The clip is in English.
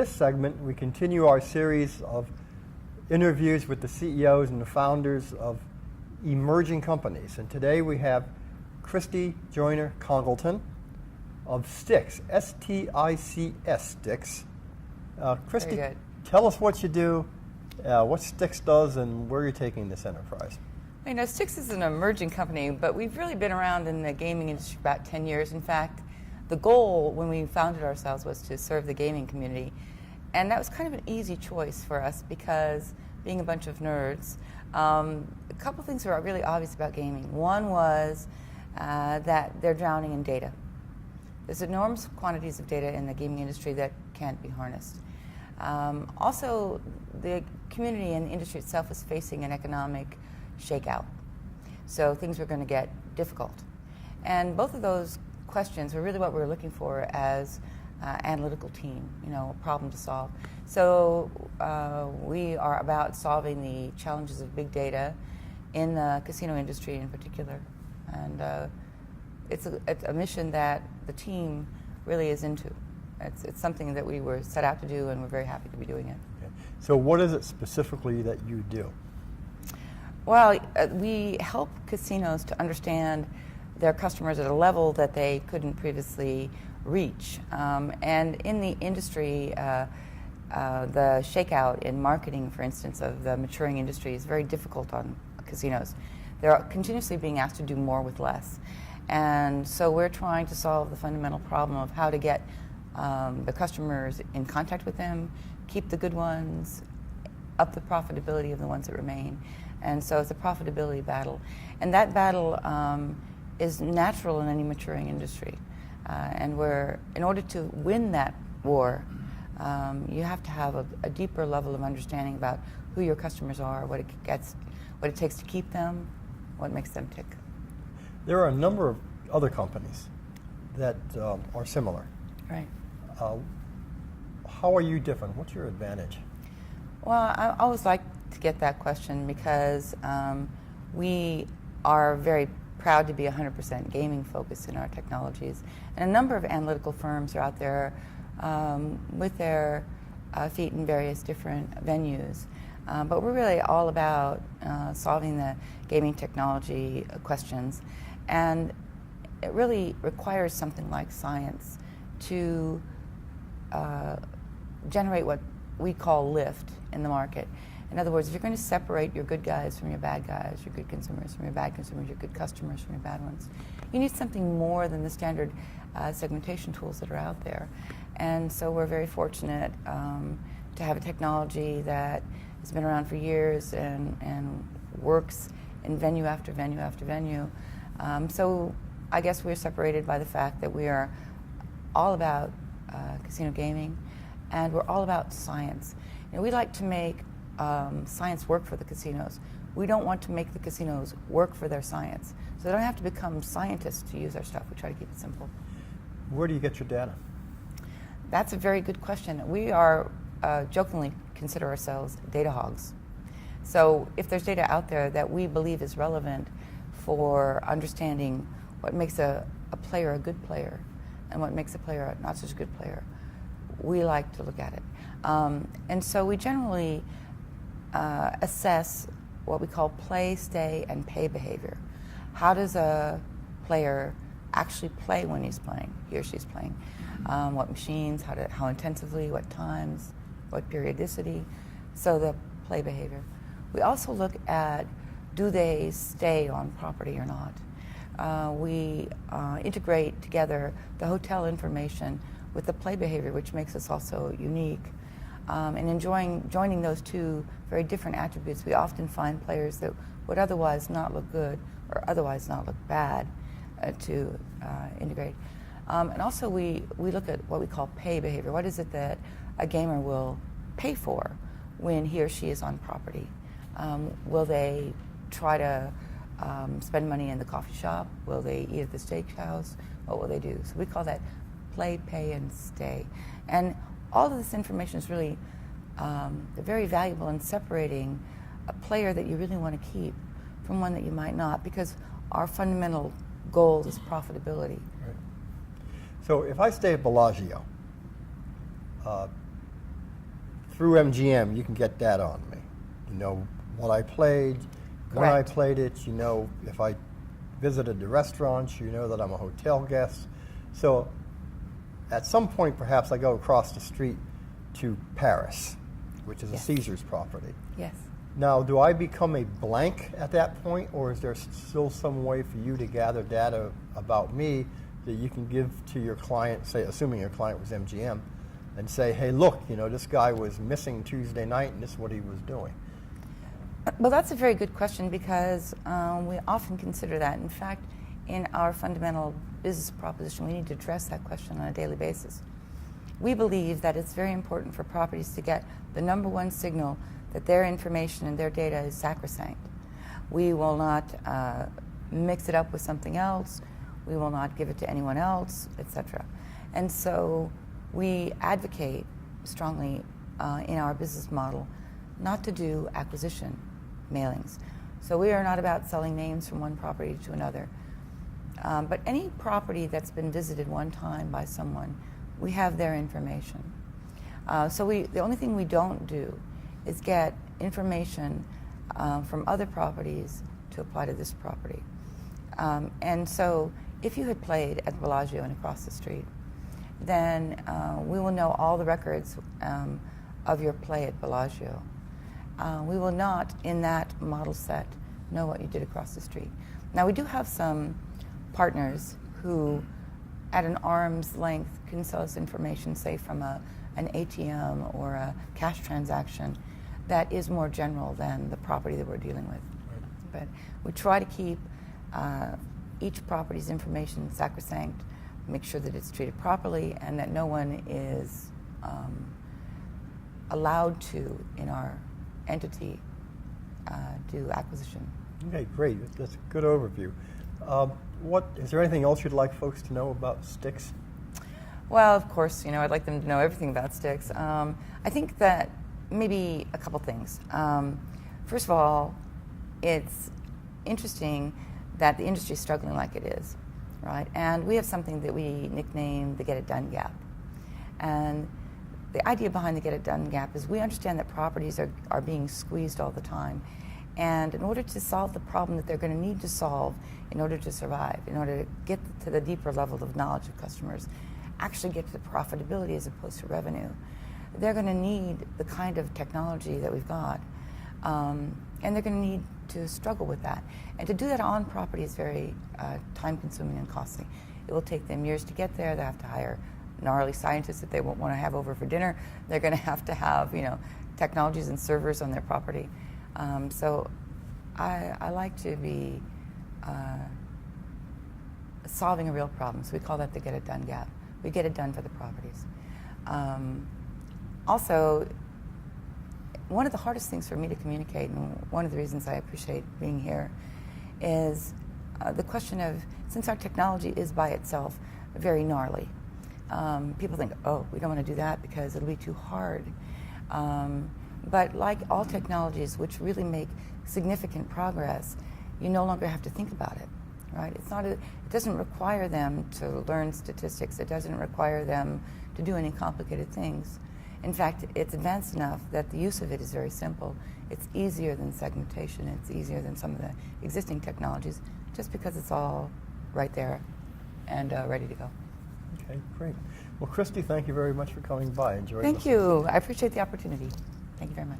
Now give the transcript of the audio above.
this segment, we continue our series of interviews with the CEOs and the founders of emerging companies. And today we have Christy Joyner Congleton of Stix, S-T-I-C-S, Stix. Christy, tell us what you do, what Stix does, and where you're taking this enterprise. You know, Stix is an emerging company, but we've really been around in the gaming industry about 10 years. In fact, the goal when we founded ourselves was to serve the gaming community. And that was kind of an easy choice for us because, being a bunch of nerds, a couple things were really obvious about gaming. One was that they're drowning in data. There's enormous quantities of data in the gaming industry that can't be harnessed. Also, the community and the industry itself is facing an economic shakeout. So things were going to get difficult. And both of those questions were really what we were looking for as analytical team, you know, a problem to solve. So we are about solving the challenges of big data in the casino industry in particular. And it's a mission that the team really is into. It's something that we were set out to do, and we're very happy to be doing it. Okay. So what is it specifically that you do? Well, we help casinos to understand their customers at a level that they couldn't previously reach. And in the industry, the shakeout in marketing, for instance, of the maturing industry is very difficult on casinos. They're continuously being asked to do more with less. And so we're trying to solve the fundamental problem of how to get the customers in contact with them, keep the good ones, up the profitability of the ones that remain. And so it's a profitability battle. And that battle is natural in any maturing industry. And in order to win that war, you have to have a deeper level of understanding about who your customers are, what it takes to keep them, what makes them tick. There are a number of other companies that are similar. Right. How are you different? What's your advantage? Well, I always like to get that question because we are very proud to be 100% gaming focused in our technologies. And a number of analytical firms are out there with their feet in various different venues. But we're really all about solving the gaming technology questions. And it really requires something like science to generate what we call lift in the market. In other words, if you're going to separate your good guys from your bad guys, your good consumers from your bad consumers, your good customers from your bad ones, you need something more than the standard segmentation tools that are out there. And so we're very fortunate to have a technology that has been around for years and works in venue after venue after venue. So I guess we're separated by the fact that we are all about casino gaming, and we're all about science. You know, we like to make science work for the casinos. We don't want to make the casinos work for their science. So they don't have to become scientists to use our stuff. We try to keep it simple. Where do you get your data? That's a very good question. We are jokingly consider ourselves data hogs. So if there's data out there that we believe is relevant for understanding what makes a player a good player and what makes a player a not such a good player, we like to look at it. And so we generally assess what we call play, stay, and pay behavior. How does a player actually play when he's playing, he or she's playing? What machines, how intensively, what times, what periodicity, so the play behavior. We also look at, do they stay on property or not? We integrate together the hotel information with the play behavior, which makes us also unique. And joining those two very different attributes, we often find players that would otherwise not look good or otherwise not look bad to integrate. And also we look at what we call pay behavior. What is it that a gamer will pay for when he or she is on property? Will they try to spend money in the coffee shop? Will they eat at the steakhouse? What will they do? So we call that play, pay, and stay. And all of this information is really very valuable in separating a player that you really want to keep from one that you might not, because our fundamental goal is profitability. Right. So if I stay at Bellagio, through MGM, you can get data on me. You know what I played, when I Correct. played it. You know if I visited the restaurants. You know that I'm a hotel guest. So at some point, perhaps I go across the street to Paris, which is Yes. a Caesars property. Yes. Now, do I become a blank at that point, or is there still some way for you to gather data about me that you can give to your client, say, assuming your client was MGM, and say, hey, look, you know, this guy was missing Tuesday night, and this is what he was doing? Well, that's a very good question because we often consider that. In fact, in our fundamental business proposition, we need to address that question on a daily basis. We believe that it's very important for properties to get the number one signal that their information and their data is sacrosanct. We will not mix it up with something else. We will not give it to anyone else, etc. And so we advocate strongly in our business model not to do acquisition mailings. So we are not about selling names from one property to another. But any property that's been visited one time by someone, we have their information. So the only thing we don't do is get information from other properties to apply to this property. And so if you had played at Bellagio and across the street, then we will know all the records of your play at Bellagio. We will not, in that model set, know what you did across the street. Now, we do have some partners who, at an arm's length, can sell us information, say from an ATM or a cash transaction that is more general than the property that we're dealing with. Right. But we try to keep each property's information sacrosanct, make sure that it's treated properly, and that no one is allowed to, in our entity, do acquisition. Okay, great. That's a good overview. Is there anything else you'd like folks to know about Styx? Well, of course, I'd like them to know everything about Styx. I think that maybe a couple things. First of all, it's interesting that the industry is struggling like it is, right? And we have something that we nickname the Get It Done Gap. And the idea behind the Get It Done Gap is we understand that properties are being squeezed all the time. And in order to solve the problem that they're going to need to solve in order to survive, in order to get to the deeper level of knowledge of customers, actually get to the profitability as opposed to revenue, they're going to need the kind of technology that we've got. And they're going to need to struggle with that. And to do that on property is very time-consuming and costly. It will take them years to get there. They have to hire gnarly scientists that they won't want to have over for dinner. They're going to have, technologies and servers on their property. So I like to be solving a real problem. So we call that the Get It Done Gap. We get it done for the properties. Also, one of the hardest things for me to communicate, and one of the reasons I appreciate being here, is the question of, since our technology is by itself very gnarly, people think, oh, we don't want to do that because it'll be too hard. But like all technologies which really make significant progress, you no longer have to think about it, right? It doesn't require them to learn statistics. It doesn't require them to do any complicated things. In fact, it's advanced enough that the use of it is very simple. It's easier than segmentation. It's easier than some of the existing technologies, just because it's all right there and ready to go. Okay, great. Well, Christy, thank you very much for coming by. Enjoy. Thank you. I appreciate the opportunity. Thank you very much.